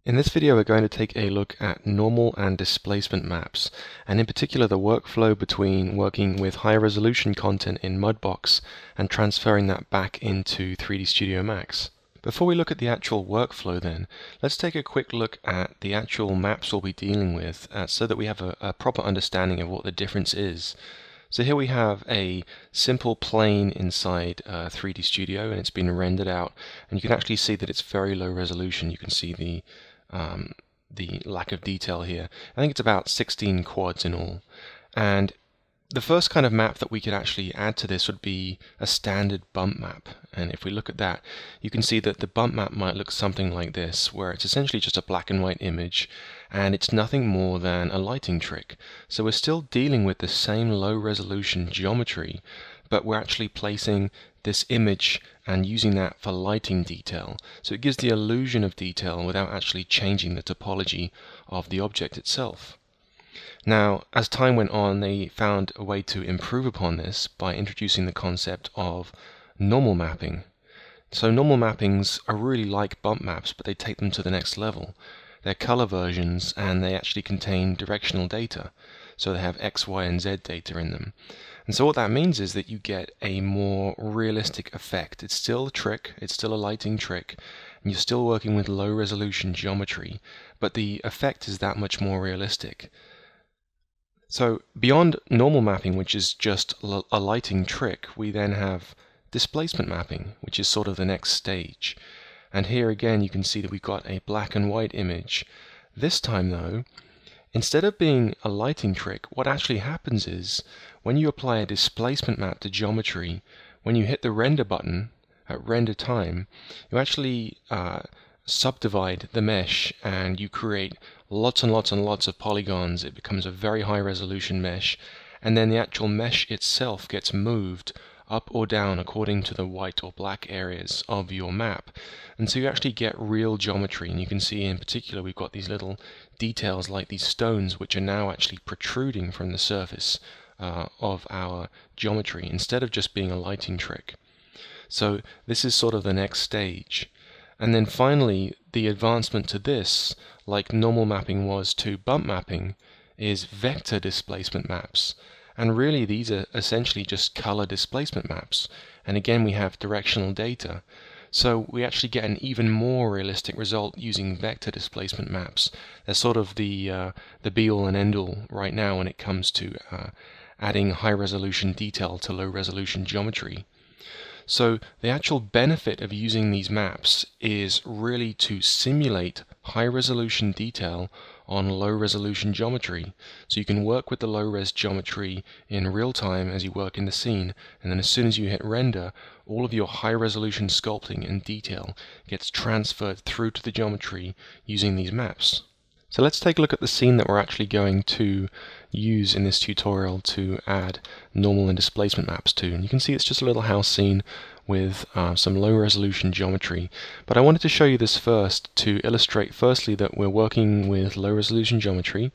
In this video we're going to take a look at normal and displacement maps, and in particular the workflow between working with high resolution content in Mudbox and transferring that back into 3D Studio Max. Before we look at the actual workflow then, let's take a quick look at the actual maps we'll be dealing with so that we have a proper understanding of what the difference is. So here we have a simple plane inside 3D Studio, and it's been rendered out, and you can actually see that it's very low resolution. You can see the lack of detail here. I think it's about 16 quads in all. And the first kind of map that we could actually add to this would be a standard bump map. And if we look at that, you can see that the bump map might look something like this, where it's essentially just a black and white image, and it's nothing more than a lighting trick. So we're still dealing with the same low resolution geometry, but we're actually placing this image and using that for lighting detail. So it gives the illusion of detail without actually changing the topology of the object itself. Now, as time went on, they found a way to improve upon this by introducing the concept of normal mapping. So normal mappings are really like bump maps, but they take them to the next level. They're color versions, and they actually contain directional data. So they have X, Y, and Z data in them. And so what that means is that you get a more realistic effect. It's still a trick, it's still a lighting trick, and you're still working with low resolution geometry, but the effect is that much more realistic. So beyond normal mapping, which is just a lighting trick, we then have displacement mapping, which is sort of the next stage. And here again you can see that we've got a black and white image. This time though, instead of being a lighting trick, what actually happens is when you apply a displacement map to geometry, when you hit the render button at render time, you actually subdivide the mesh and you create lots and lots and lots of polygons. It becomes a very high resolution mesh, and then the actual mesh itself gets moved up or down according to the white or black areas of your map. And so you actually get real geometry, and you can see in particular we've got these little details like these stones which are now actually protruding from the surface of our geometry instead of just being a lighting trick. So this is sort of the next stage. And then finally, the advancement to this, like normal mapping was to bump mapping, is vector displacement maps. And really these are essentially just color displacement maps. And again we have directional data. So we actually get an even more realistic result using vector displacement maps. They're sort of the be-all and end-all right now when it comes to adding high-resolution detail to low-resolution geometry. So the actual benefit of using these maps is really to simulate high-resolution detail on low-resolution geometry. So you can work with the low-res geometry in real time as you work in the scene, and then as soon as you hit render, all of your high-resolution sculpting and detail gets transferred through to the geometry using these maps. So let's take a look at the scene that we're actually going to use in this tutorial to add normal and displacement maps to. And you can see it's just a little house scene with some low resolution geometry. But I wanted to show you this first to illustrate firstly that we're working with low resolution geometry,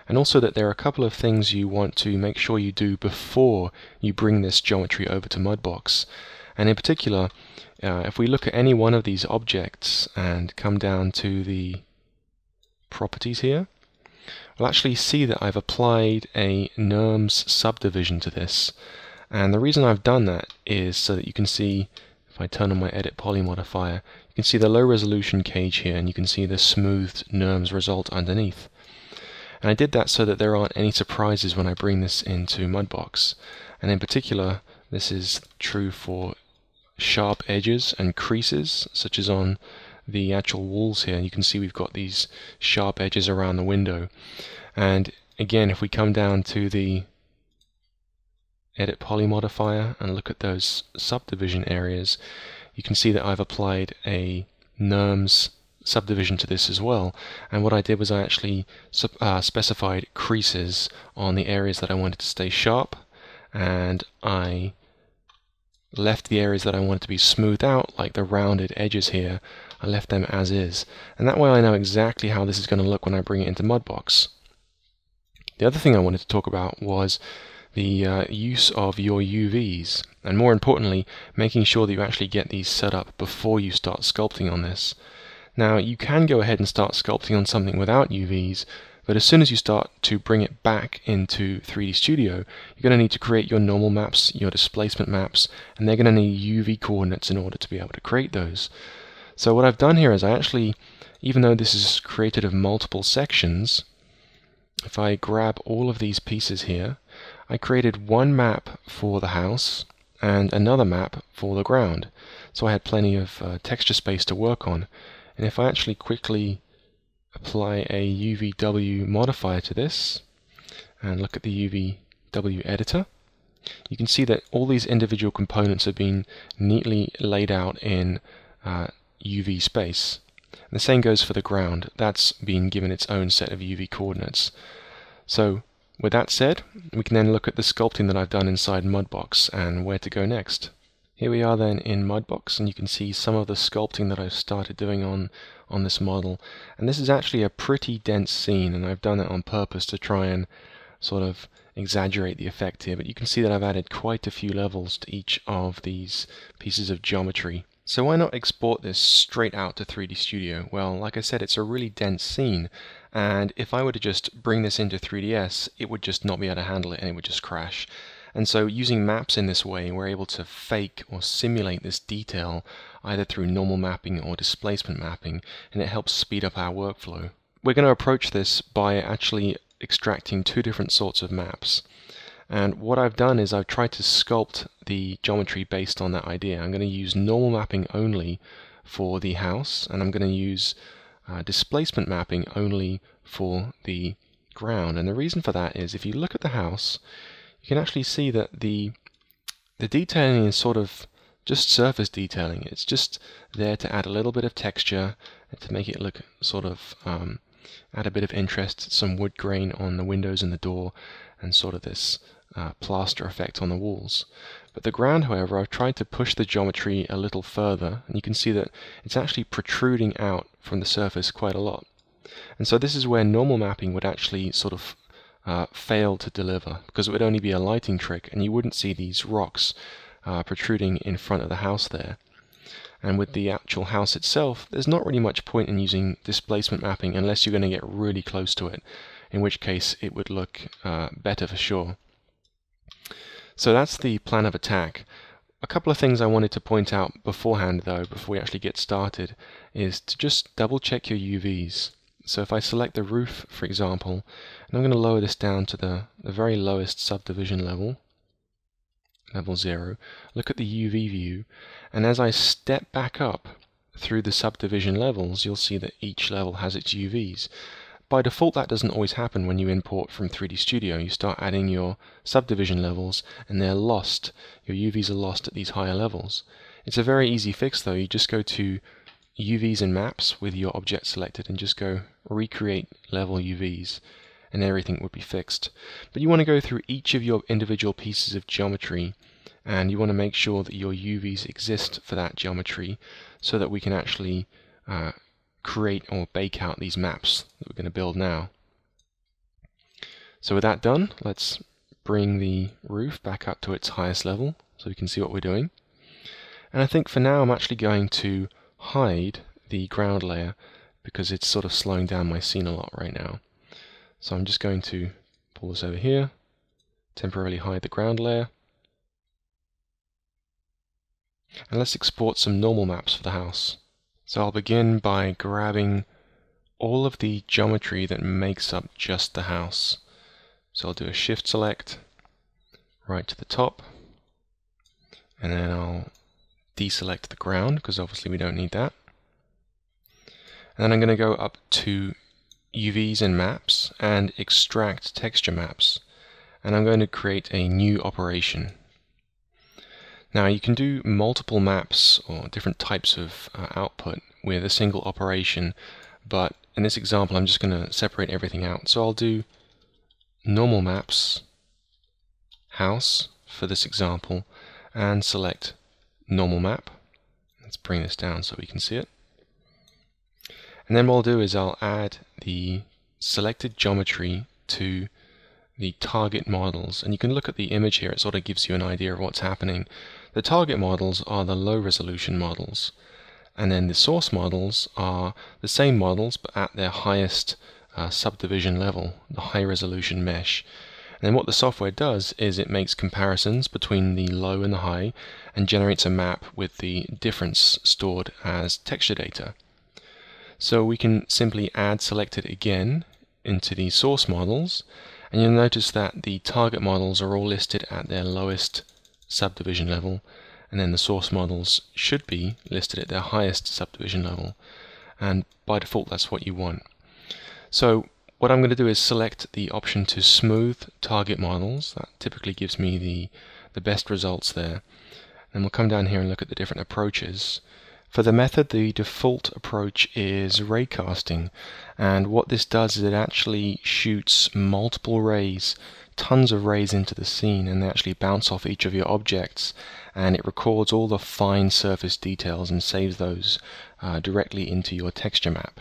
and also that there are a couple of things you want to make sure you do before you bring this geometry over to Mudbox. And in particular, if we look at any one of these objects and come down to the properties here, we'll actually see that I've applied a NURMS subdivision to this. And the reason I've done that is so that you can see, if I turn on my edit poly modifier, you can see the low resolution cage here, and you can see the smoothed NURMS result underneath. And I did that so that there aren't any surprises when I bring this into Mudbox. And in particular, this is true for sharp edges and creases, such as on the actual walls here. You can see we've got these sharp edges around the window. And again, if we come down to the edit poly modifier and look at those subdivision areas, you can see that I've applied a NURMS subdivision to this as well. And what I did was I actually specified creases on the areas that I wanted to stay sharp, and I left the areas that I wanted to be smoothed out, like the rounded edges here, I left them as is. And that way I know exactly how this is going to look when I bring it into Mudbox. The other thing I wanted to talk about was the use of your UVs, and more importantly, making sure that you actually get these set up before you start sculpting on this. Now you can go ahead and start sculpting on something without UVs, but as soon as you start to bring it back into 3D Studio, you're going to need to create your normal maps, your displacement maps, and they're going to need UV coordinates in order to be able to create those. So what I've done here is I actually, even though this is created of multiple sections, if I grab all of these pieces here, I created one map for the house and another map for the ground. So I had plenty of texture space to work on. And if I actually quickly apply a UVW modifier to this and look at the UVW editor, you can see that all these individual components have been neatly laid out in UV space. And the same goes for the ground. That's been given its own set of UV coordinates. So with that said, we can then look at the sculpting that I've done inside Mudbox and where to go next. Here we are then in Mudbox, and you can see some of the sculpting that I've started doing on this model. And this is actually a pretty dense scene, and I've done it on purpose to try and sort of exaggerate the effect here. But you can see that I've added quite a few levels to each of these pieces of geometry. So why not export this straight out to 3D Studio? Well, like I said, it's a really dense scene, and if I were to just bring this into 3ds, it would just not be able to handle it and it would just crash. And so using maps in this way, we're able to fake or simulate this detail either through normal mapping or displacement mapping, and it helps speed up our workflow. We're going to approach this by actually extracting two different sorts of maps. And what I've done is I've tried to sculpt the geometry based on that idea. I'm going to use normal mapping only for the house, and I'm going to use displacement mapping only for the ground. And the reason for that is if you look at the house, you can actually see that the detailing is sort of just surface detailing. It's just there to add a little bit of texture and to make it look sort of add a bit of interest, some wood grain on the windows and the door, and sort of this plaster effect on the walls. But the ground, however, I've tried to push the geometry a little further, and you can see that it's actually protruding out from the surface quite a lot. And so this is where normal mapping would actually sort of fail to deliver, because it would only be a lighting trick, and you wouldn't see these rocks protruding in front of the house there. And with the actual house itself, there's not really much point in using displacement mapping unless you're going to get really close to it, in which case it would look better for sure. So that's the plan of attack. A couple of things I wanted to point out beforehand, though, before we actually get started, is to just double check your UVs. So if I select the roof, for example, and I'm going to lower this down to the very lowest subdivision level, level 0, look at the UV view, and as I step back up through the subdivision levels, you'll see that each level has its UVs. By default, that doesn't always happen when you import from 3D Studio. You start adding your subdivision levels, and they're lost. Your UVs are lost at these higher levels. It's a very easy fix, though. You just go to UVs and maps with your object selected and just go recreate level UVs, and everything would be fixed. But you want to go through each of your individual pieces of geometry, and you want to make sure that your UVs exist for that geometry so that we can actually create or bake out these maps that we're going to build now. So with that done, let's bring the roof back up to its highest level so we can see what we're doing. And I think for now I'm actually going to hide the ground layer because it's sort of slowing down my scene a lot right now. So I'm just going to pull this over here, temporarily hide the ground layer. And let's export some normal maps for the house. So I'll begin by grabbing all of the geometry that makes up just the house. So I'll do a shift select right to the top, and then I'll deselect the ground because obviously we don't need that. And then I'm going to go up to UVs and maps and extract texture maps, and I'm going to create a new operation. Now you can do multiple maps or different types of output with a single operation, but in this example I'm just going to separate everything out. So I'll do normal maps, house for this example, and select normal map. Let's bring this down so we can see it. And then what I'll do is I'll add the selected geometry to the target models, and you can look at the image here. It sort of gives you an idea of what's happening. The target models are the low resolution models, and then the source models are the same models but at their highest subdivision level, the high resolution mesh. And then what the software does is it makes comparisons between the low and the high and generates a map with the difference stored as texture data. So we can simply add selected again into the source models, and you'll notice that the target models are all listed at their lowest subdivision level, and then the source models should be listed at their highest subdivision level, and by default that's what you want. So what I'm going to do is select the option to smooth target models. That typically gives me the best results there. And we'll come down here and look at the different approaches. For the method, the default approach is raycasting, and what this does is it actually shoots multiple rays, tons of rays into the scene, and they actually bounce off each of your objects, and it records all the fine surface details and saves those directly into your texture map.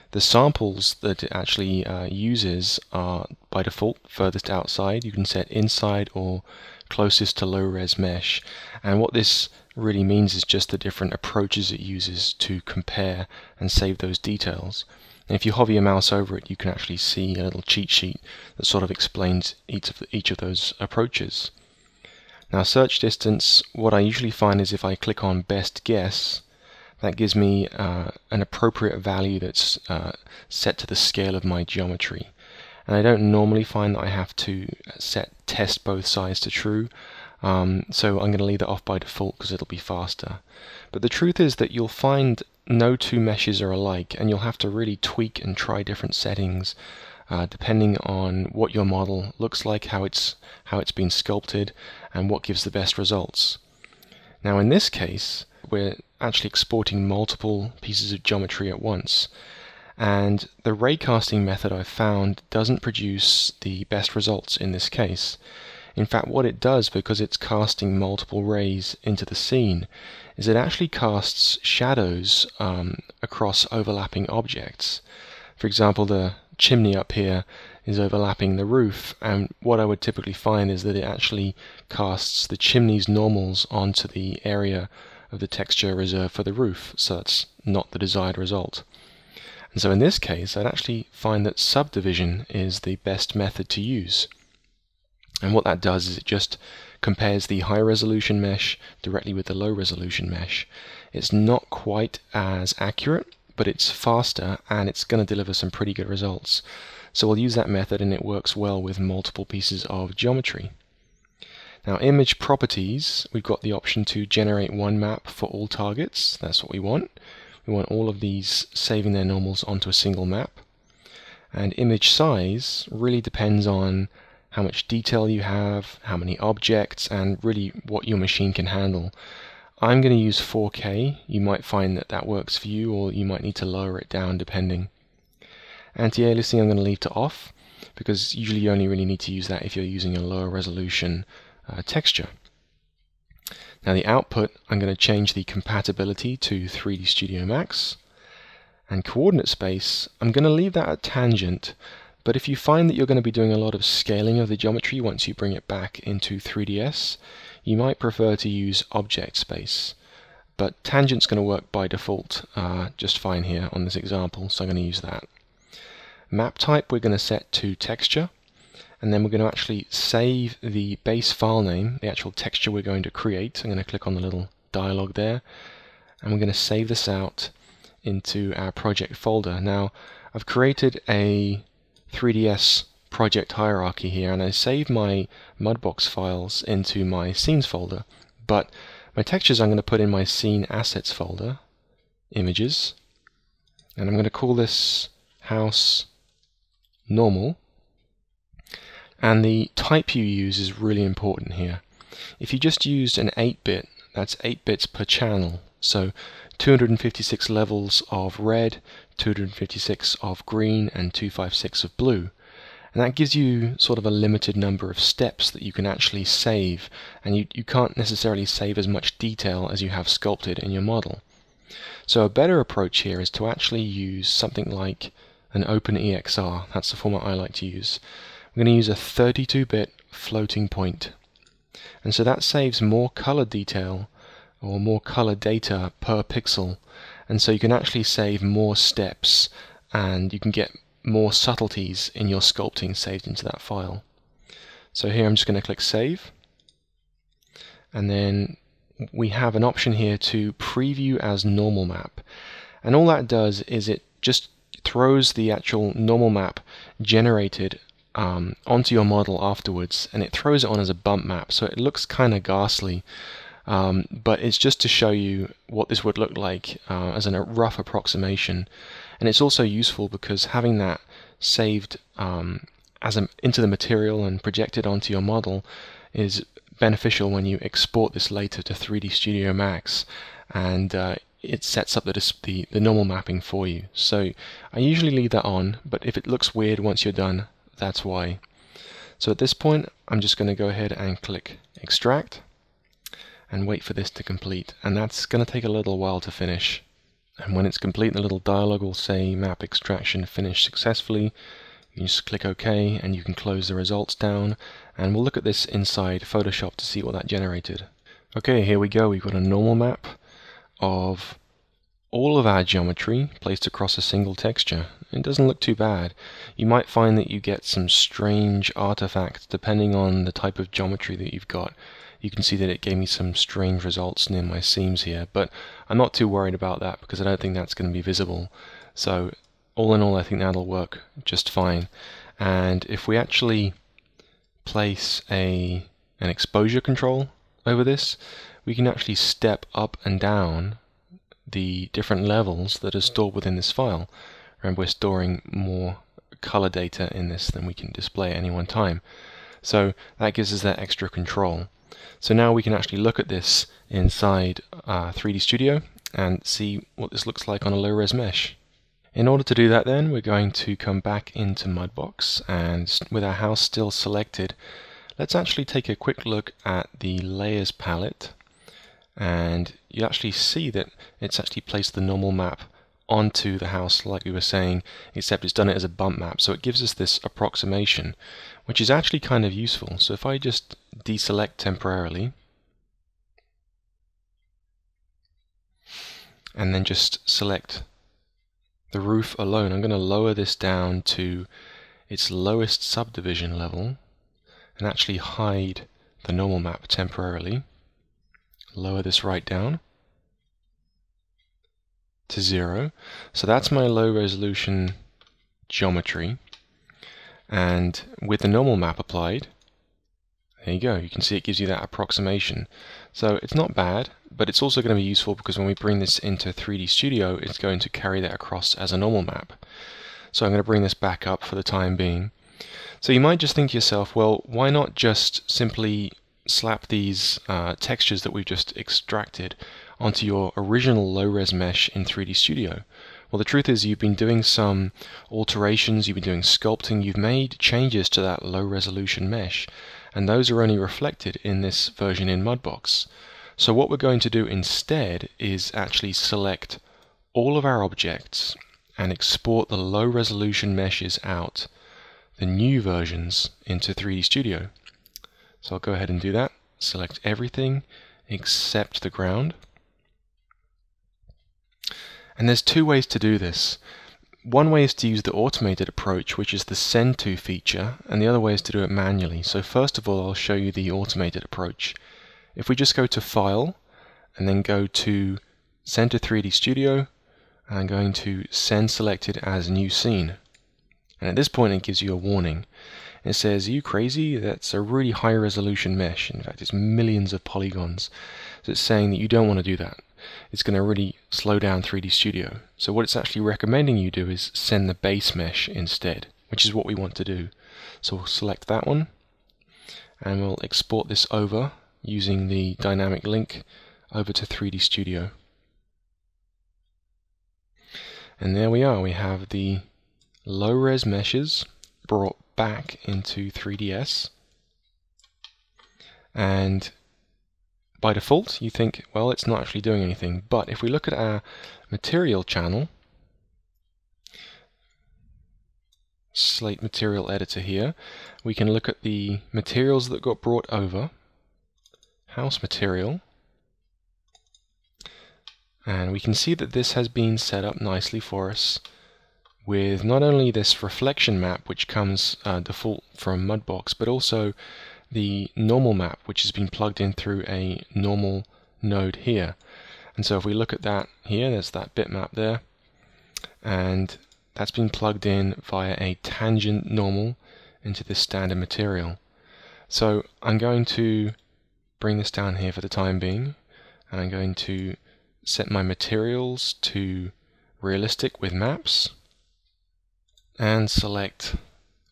The samples that it actually uses are by default furthest outside. You can set inside or closest to low res mesh, and what this really means is just the different approaches it uses to compare and save those details. And if you hover your mouse over it, you can actually see a little cheat sheet that sort of explains each of those approaches. Now, search distance, what I usually find is if I click on best guess, that gives me an appropriate value that's set to the scale of my geometry. And I don't normally find that I have to set test both sides to true, so I'm going to leave that off by default because it'll be faster. But the truth is that you'll find no two meshes are alike, and you'll have to really tweak and try different settings depending on what your model looks like, how it's been sculpted, and what gives the best results. Now in this case, we're actually exporting multiple pieces of geometry at once, and the raycasting method I've found doesn't produce the best results in this case. In fact, what it does, because it's casting multiple rays into the scene, is it actually casts shadows across overlapping objects. For example, the chimney up here is overlapping the roof, and what I would typically find is that it actually casts the chimney's normals onto the area of the texture reserved for the roof, so that's not the desired result. And so in this case, I'd actually find that subdivision is the best method to use. And what that does is it just compares the high resolution mesh directly with the low resolution mesh. It's not quite as accurate, but it's faster and it's going to deliver some pretty good results. So we'll use that method, and it works well with multiple pieces of geometry. Now, image properties, we've got the option to generate one map for all targets. That's what we want. We want all of these saving their normals onto a single map. And image size really depends on how much detail you have, how many objects, and really what your machine can handle. I'm going to use 4K. You might find that that works for you, or you might need to lower it down depending. Anti-aliasing I'm going to leave to off, because usually you only really need to use that if you're using a lower resolution texture. Now the output, I'm going to change the compatibility to 3D Studio Max, and coordinate space, I'm going to leave that at tangent, but if you find that you're going to be doing a lot of scaling of the geometry once you bring it back into 3ds, you might prefer to use object space. But tangent's going to work by default just fine here on this example, so I'm going to use that. Map type we're going to set to texture, and then we're going to actually save the base file name, the actual texture we're going to create. I'm going to click on the little dialog there, and we're going to save this out into our project folder. Now, I've created a 3ds project hierarchy here, and I saved my Mudbox files into my scenes folder, but my textures I'm going to put in my scene assets folder, images, and I'm going to call this house normal. And the type you use is really important here. If you just used an 8-bit, that's 8 bits per channel, so 256 levels of red, 256 of green, and 256 of blue. And that gives you sort of a limited number of steps that you can actually save, and you can't necessarily save as much detail as you have sculpted in your model. So a better approach here is to actually use something like an OpenEXR. That's the format I like to use. I'm going to use a 32-bit floating point. And so that saves more color detail or more color data per pixel, and so you can actually save more steps and you can get more subtleties in your sculpting saved into that file. So here I'm just going to click Save, and then we have an option here to preview as normal map, and all that does is it just throws the actual normal map generated onto your model afterwards, and it throws it on as a bump map, so it looks kind of ghastly, but it's just to show you what this would look like as a rough approximation. And it's also useful because having that saved into the material and projected onto your model is beneficial when you export this later to 3D Studio Max, and it sets up the normal mapping for you. So I usually leave that on, but if it looks weird once you're done, that's why. So at this point I'm just going to go ahead and click Extract and wait for this to complete, and that's going to take a little while to finish. And when it's complete, the little dialog will say Map Extraction Finished Successfully. You can just click OK and you can close the results down, and we'll look at this inside Photoshop to see what that generated. Okay, here we go. We've got a normal map of all of our geometry placed across a single texture. It doesn't look too bad. You might find that you get some strange artifacts depending on the type of geometry that you've got. You can see that it gave me some strange results near my seams here, but I'm not too worried about that because I don't think that's going to be visible. So all in all, I think that'll work just fine. And if we actually place an exposure control over this, we can actually step up and down the different levels that are stored within this file. Remember, we're storing more color data in this than we can display at any one time. So that gives us that extra control. So now we can actually look at this inside 3D Studio and see what this looks like on a low-res mesh. In order to do that then, we're going to come back into Mudbox, and with our house still selected, let's actually take a quick look at the Layers palette, and you actually see that it's actually placed the normal map onto the house like we were saying, except it's done it as a bump map, so it gives us this approximation, which is actually kind of useful. So if I just deselect temporarily and then just select the roof alone, I'm going to lower this down to its lowest subdivision level and actually hide the normal map temporarily. Lower this right down to 0. So that's my low resolution geometry, and with the normal map applied, there you go, you can see it gives you that approximation. So it's not bad, but it's also going to be useful because when we bring this into 3D Studio, it's going to carry that across as a normal map. So I'm going to bring this back up for the time being. So you might just think to yourself, well, why not just simply slap these textures that we've just extracted onto your original low-res mesh in 3D Studio? Well, the truth is you've been doing some alterations, you've been doing sculpting, you've made changes to that low-resolution mesh, and those are only reflected in this version in Mudbox. So what we're going to do instead is actually select all of our objects and export the low-resolution meshes out, the new versions, into 3D Studio. So I'll go ahead and do that. Select everything except the ground. And there's two ways to do this. One way is to use the automated approach, which is the send to feature, and the other way is to do it manually. So first of all, I'll show you the automated approach. If we just go to File, and then go to Send to 3D Studio, I'm going to Send Selected as New Scene. And at this point it gives you a warning. It says, are you crazy? That's a really high resolution mesh. In fact, it's millions of polygons. So it's saying that you don't want to do that. It's going to really slow down 3D Studio. So what it's actually recommending you do is send the base mesh instead, which is what we want to do. So we'll select that one, and we'll export this over using the dynamic link over to 3D Studio. And there we are. We have the low-res meshes brought back into 3ds, and by default you think, well, it's not actually doing anything, but if we look at our material channel, Slate Material editor here, we can look at the materials that got brought over, house material, And we can see that this has been set up nicely for us with not only this reflection map, which comes default from Mudbox, but also the normal map, which has been plugged in through a normal node here. And so if we look at that here, there's that bitmap there, and that's been plugged in via a tangent normal into this standard material. So I'm going to bring this down here for the time being, and I'm going to set my materials to realistic with maps, and select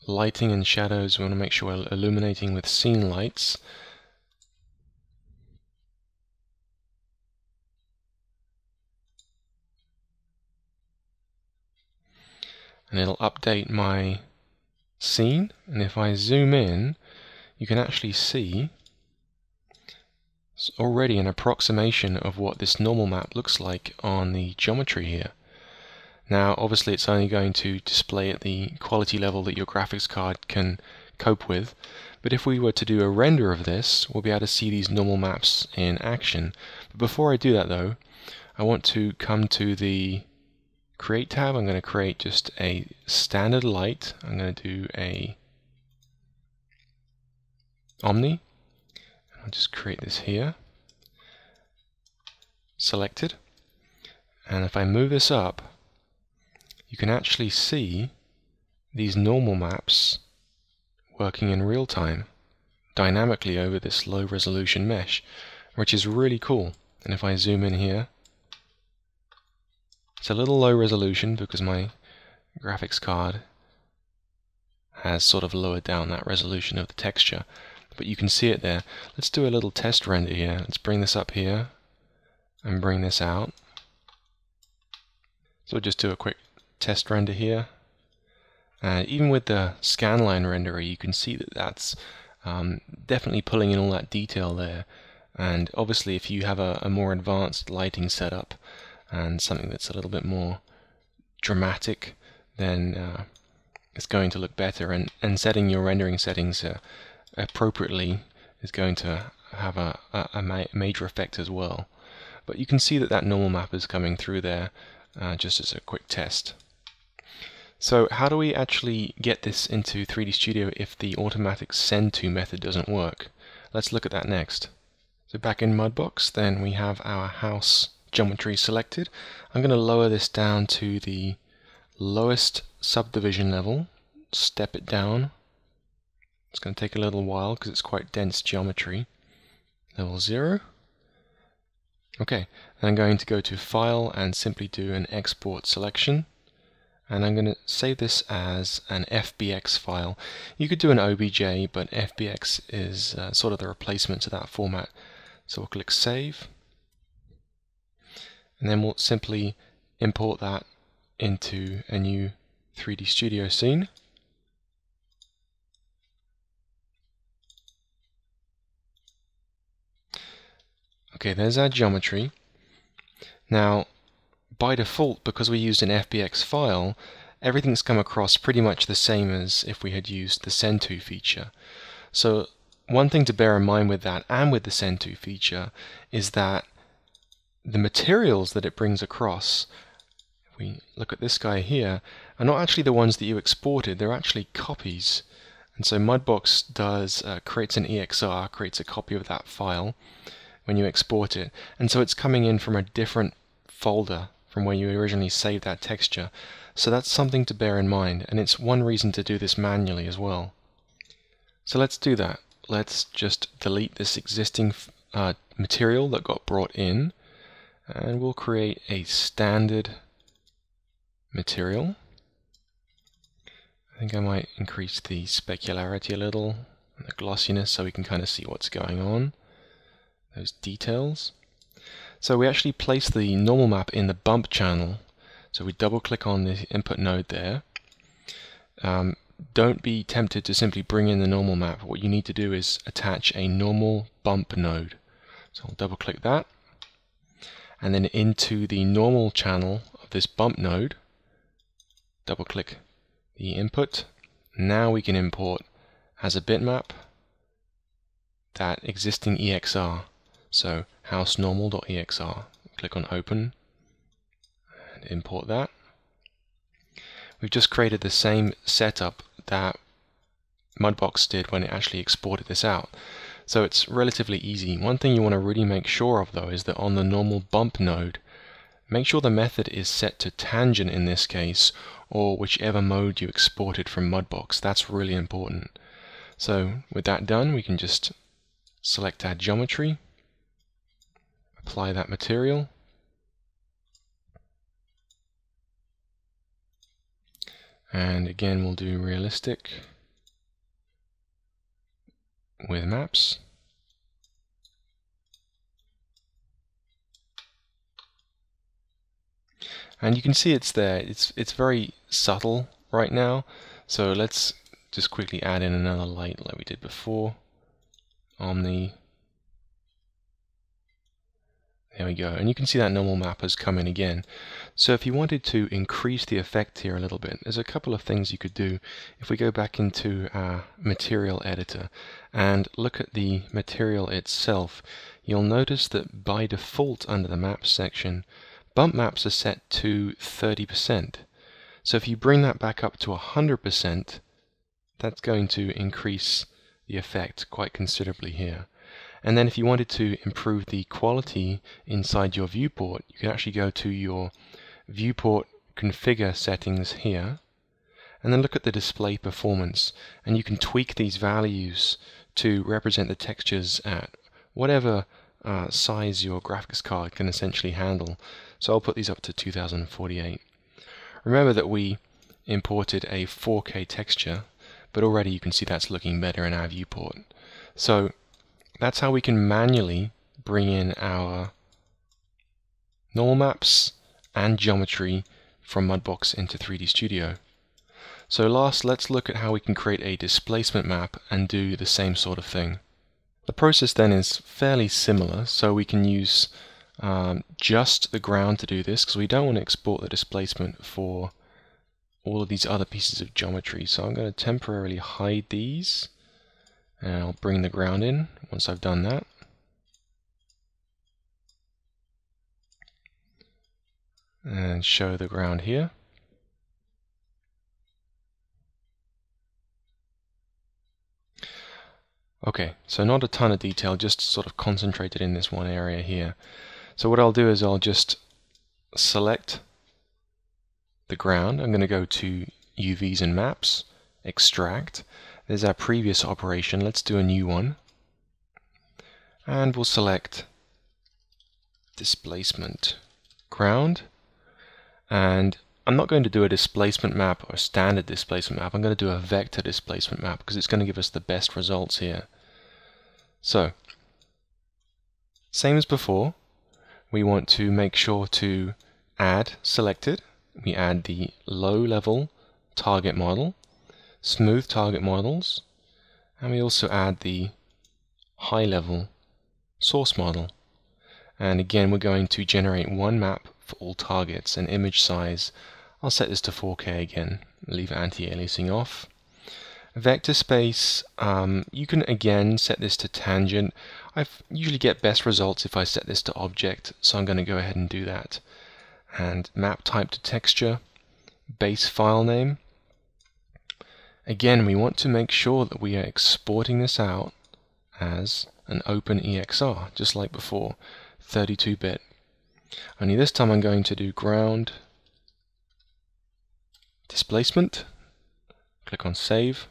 lighting and shadows. We want to make sure we're illuminating with scene lights. And it'll update my scene, and if I zoom in, you can actually see it's already an approximation of what this normal map looks like on the geometry here. Now obviously it's only going to display at the quality level that your graphics card can cope with, but if we were to do a render of this, we'll be able to see these normal maps in action. But before I do that though, I want to come to the Create tab. I'm going to create just a standard light. I'm going to do a Omni. I'll just create this here. Selected. And if I move this up, you can actually see these normal maps working in real time, dynamically over this low resolution mesh, which is really cool. And if I zoom in here, it's a little low resolution because my graphics card has sort of lowered down that resolution of the texture, but you can see it there. Let's do a little test render here. Let's bring this up here and bring this out. So we'll just do a quick test render here. Even with the scanline renderer, you can see that that's definitely pulling in all that detail there. And obviously if you have a more advanced lighting setup and something that's a little bit more dramatic, then it's going to look better, and setting your rendering settings appropriately is going to have a major effect as well. But you can see that that normal map is coming through there just as a quick test. So how do we actually get this into 3D Studio if the automatic send to method doesn't work? Let's look at that next. So back in Mudbox, then we have our house geometry selected. I'm going to lower this down to the lowest subdivision level, step it down. It's going to take a little while because it's quite dense geometry. Level 0. Okay, then I'm going to go to File and simply do an export selection. And I'm going to save this as an FBX file. You could do an OBJ, but FBX is sort of the replacement to that format. So we'll click Save. And then we'll simply import that into a new 3D Studio scene. Okay, there's our geometry. Now, by default, because we used an FBX file, everything's come across pretty much the same as if we had used the send to feature. So one thing to bear in mind with that and with the send to feature is that the materials that it brings across, if we look at this guy here, are not actually the ones that you exported, they're actually copies. And so Mudbox does creates an EXR, creates a copy of that file when you export it. And so it's coming in from a different folder from where you originally saved that texture. So that's something to bear in mind, and it's one reason to do this manually as well. So let's do that. Let's just delete this existing material that got brought in, and we'll create a standard material. I think I might increase the specularity a little and the glossiness so we can kind of see what's going on, those details. So we actually place the normal map in the bump channel. So we double click on the input node there. Don't be tempted to simply bring in the normal map. What you need to do is attach a normal bump node. So I'll double click that, and then into the normal channel of this bump node, double click the input. Now we can import as a bitmap that existing EXR. So housenormal.exr. Click on open and import that. We've just created the same setup that Mudbox did when it actually exported this out. So it's relatively easy. One thing you want to really make sure of though is that on the normal bump node, make sure the method is set to tangent in this case, or whichever mode you exported from Mudbox. That's really important. So with that done, we can just select our geometry, apply that material, and again we'll do realistic with maps. And you can see it's there. It's very subtle right now. So let's just quickly add in another light like we did before. Omni. There we go. And you can see that normal map has come in again. So if you wanted to increase the effect here a little bit, there's a couple of things you could do. If we go back into our material editor and look at the material itself, you'll notice that by default under the maps section, bump maps are set to 30%. So if you bring that back up to 100%, that's going to increase the effect quite considerably here. And then if you wanted to improve the quality inside your viewport, you can actually go to your viewport configure settings here, and then look at the display performance, and you can tweak these values to represent the textures at whatever size your graphics card can essentially handle. So I'll put these up to 2048. Remember that we imported a 4K texture, but already you can see that's looking better in our viewport. So that's how we can manually bring in our normal maps and geometry from Mudbox into 3D Studio. So last, let's look at how we can create a displacement map and do the same sort of thing. The process then is fairly similar, so we can use just the ground to do this, because we don't want to export the displacement for all of these other pieces of geometry. So I'm going to temporarily hide these, and I'll bring the ground in once I've done that. And show the ground here. Okay, so not a ton of detail, just sort of concentrated in this one area here. So what I'll do is I'll just select the ground. I'm going to go to UVs and maps, extract. There's our previous operation. Let's do a new one. And we'll select displacement ground. And I'm not going to do a displacement map or a standard displacement map. I'm going to do a vector displacement map because it's going to give us the best results here. So, same as before, we want to make sure to add selected. We add the low level target model, smooth target models, and we also add the high level source model. And again, we're going to generate one map for all targets, and image size, I'll set this to 4K again, leave anti-aliasing off. Vector space, you can again set this to tangent. I usually get best results if I set this to object, so I'm going to go ahead and do that. And map type to texture, base file name. Again, we want to make sure that we are exporting this out as an OpenEXR, just like before, 32-bit. Only this time I'm going to do ground displacement, click on save.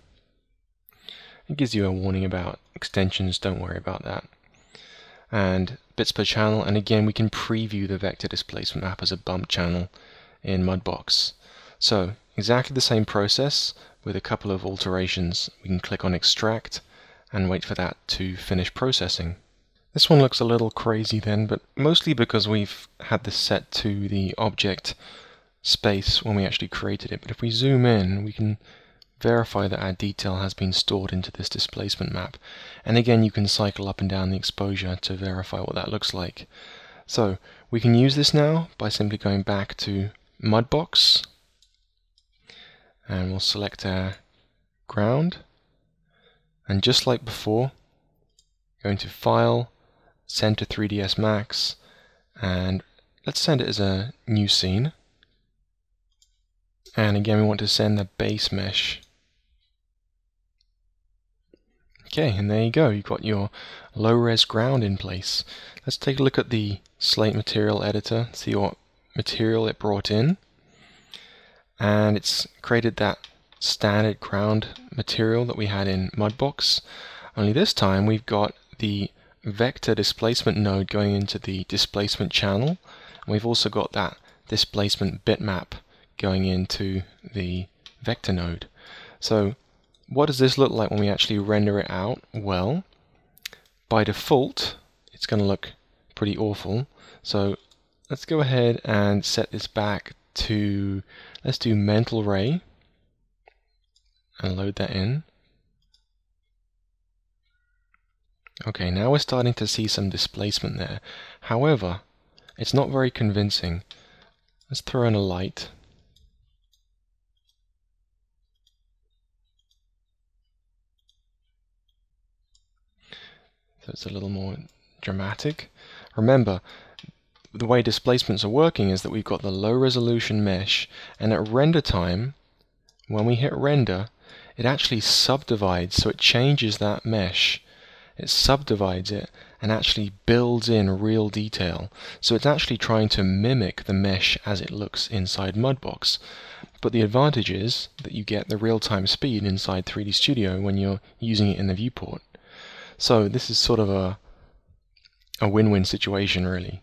It gives you a warning about extensions, don't worry about that. And bits per channel, and again we can preview the vector displacement map as a bump channel in Mudbox. So exactly the same process with a couple of alterations. We can click on extract and wait for that to finish processing. This one looks a little crazy then, but mostly because we've had this set to the object space when we actually created it. But if we zoom in, we can verify that our detail has been stored into this displacement map. And again, you can cycle up and down the exposure to verify what that looks like. So we can use this now by simply going back to Mudbox, and we'll select our ground, and just like before, going to File, Send to 3ds Max, and let's send it as a new scene. And again, we want to send the base mesh. Okay, and there you go. You've got your low-res ground in place. Let's take a look at the Slate Material editor, see what material it brought in. And it's created that standard ground material that we had in Mudbox. Only this time we've got the vector displacement node going into the displacement channel. And we've also got that displacement bitmap going into the vector node. So what does this look like when we actually render it out? Well, by default, it's going to look pretty awful. So let's go ahead and set this back to, let's do mental ray and load that in. Okay, now we're starting to see some displacement there. However, it's not very convincing. Let's throw in a light. So it's a little more dramatic. Remember, the way displacements are working is that we've got the low resolution mesh, and at render time, when we hit render, it actually subdivides, so it changes that mesh. It subdivides it and actually builds in real detail. So it's actually trying to mimic the mesh as it looks inside Mudbox. But the advantage is that you get the real-time speed inside 3D Studio when you're using it in the viewport. So this is sort of a win-win situation, really.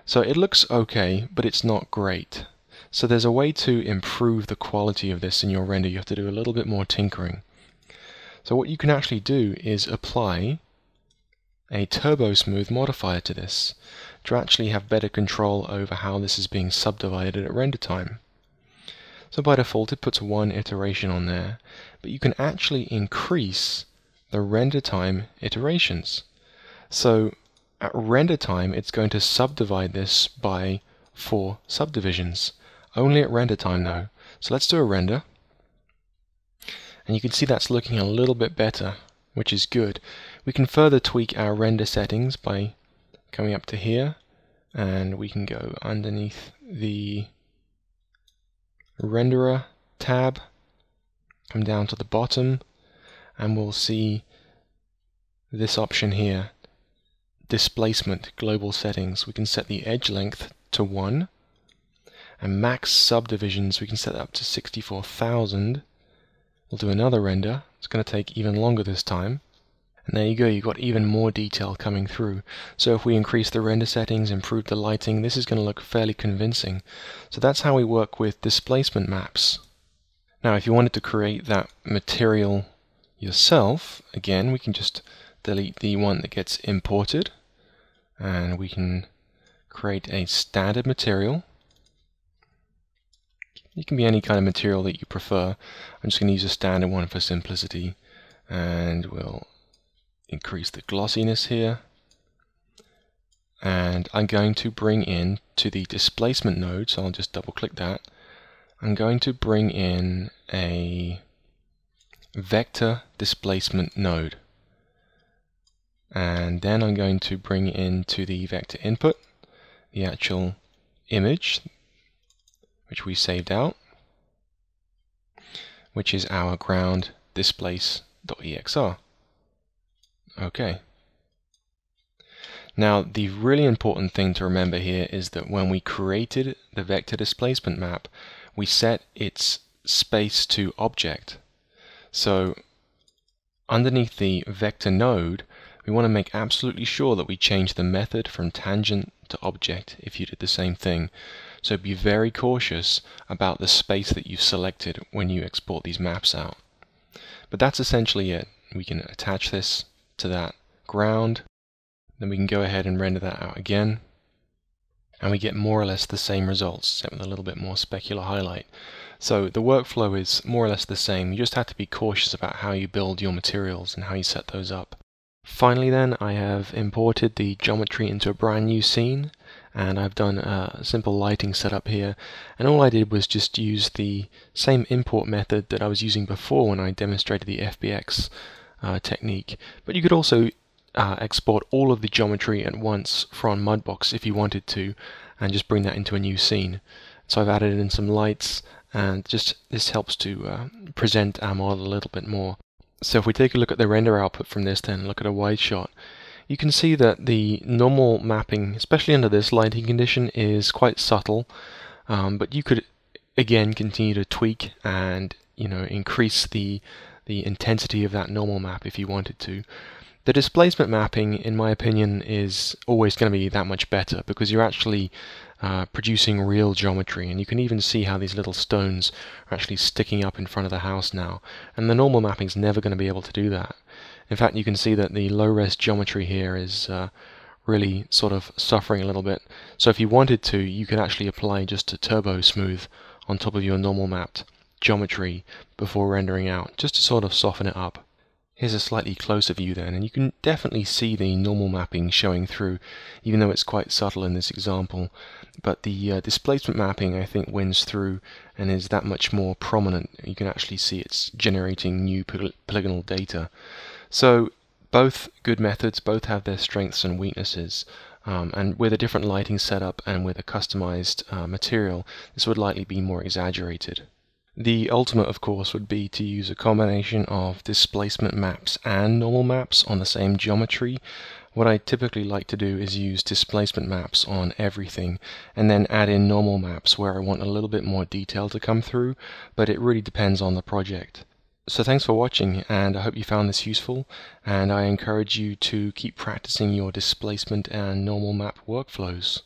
So it looks okay, but it's not great. So there's a way to improve the quality of this in your render. You have to do a little bit more tinkering. So what you can actually do is apply a turbo smooth modifier to this to actually have better control over how this is being subdivided at render time. So by default it puts one iteration on there, but you can actually increase the render time iterations. So at render time it's going to subdivide this by 4 subdivisions. Only at render time though. So let's do a render. And you can see that's looking a little bit better, which is good. We can further tweak our render settings by coming up to here, and we can go underneath the renderer tab, come down to the bottom, and we'll see this option here, displacement global settings. We can set the edge length to 1, and max subdivisions we can set that up to 64,000. We'll do another render. It's going to take even longer this time. And there you go, you've got even more detail coming through. So if we increase the render settings, improve the lighting, this is going to look fairly convincing. So that's how we work with displacement maps. Now if you wanted to create that material yourself, again we can just delete the one that gets imported, and we can create a standard material. It can be any kind of material that you prefer. I'm just going to use a standard one for simplicity, and we'll increase the glossiness here. And I'm going to bring in to the displacement node, so I'll just double click that. I'm going to bring in a vector displacement node. And then I'm going to bring into the vector input the actual image which we saved out, which is our ground displace.exr. Okay. Now the really important thing to remember here is that when we created the vector displacement map, we set its space to object. So underneath the vector node, we want to make absolutely sure that we change the method from tangent to object if you did the same thing. So be very cautious about the space that you've selected when you export these maps out. But that's essentially it. We can attach this to that ground, then we can go ahead and render that out again, and we get more or less the same results, except with a little bit more specular highlight. So the workflow is more or less the same. You just have to be cautious about how you build your materials and how you set those up. Finally then, I have imported the geometry into a brand new scene, and I've done a simple lighting setup here, and all I did was just use the same import method that I was using before when I demonstrated the FBX technique. But you could also export all of the geometry at once from Mudbox if you wanted to, and just bring that into a new scene. So I've added in some lights and just this helps to present our model a little bit more. So if we take a look at the render output from this, then look at a wide shot, you can see that the normal mapping, especially under this lighting condition, is quite subtle, but you could again continue to tweak and increase the intensity of that normal map if you wanted to. The displacement mapping, in my opinion, is always going to be that much better because you're actually producing real geometry, and you can even see how these little stones are actually sticking up in front of the house now, and the normal mapping is never going to be able to do that. In fact, you can see that the low-res geometry here is really sort of suffering a little bit. So if you wanted to, you could actually apply just a turbo smooth on top of your normal mapped geometry before rendering out, just to sort of soften it up. Here's a slightly closer view then, and you can definitely see the normal mapping showing through, even though it's quite subtle in this example. But the displacement mapping, I think, wins through and is that much more prominent. You can actually see it's generating new polygonal data. So both good methods, both have their strengths and weaknesses. And with a different lighting setup and with a customized material, this would likely be more exaggerated. The ultimate, of course, would be to use a combination of displacement maps and normal maps on the same geometry. What I typically like to do is use displacement maps on everything and then add in normal maps where I want a little bit more detail to come through, but it really depends on the project. So thanks for watching, and I hope you found this useful, and I encourage you to keep practicing your displacement and normal map workflows.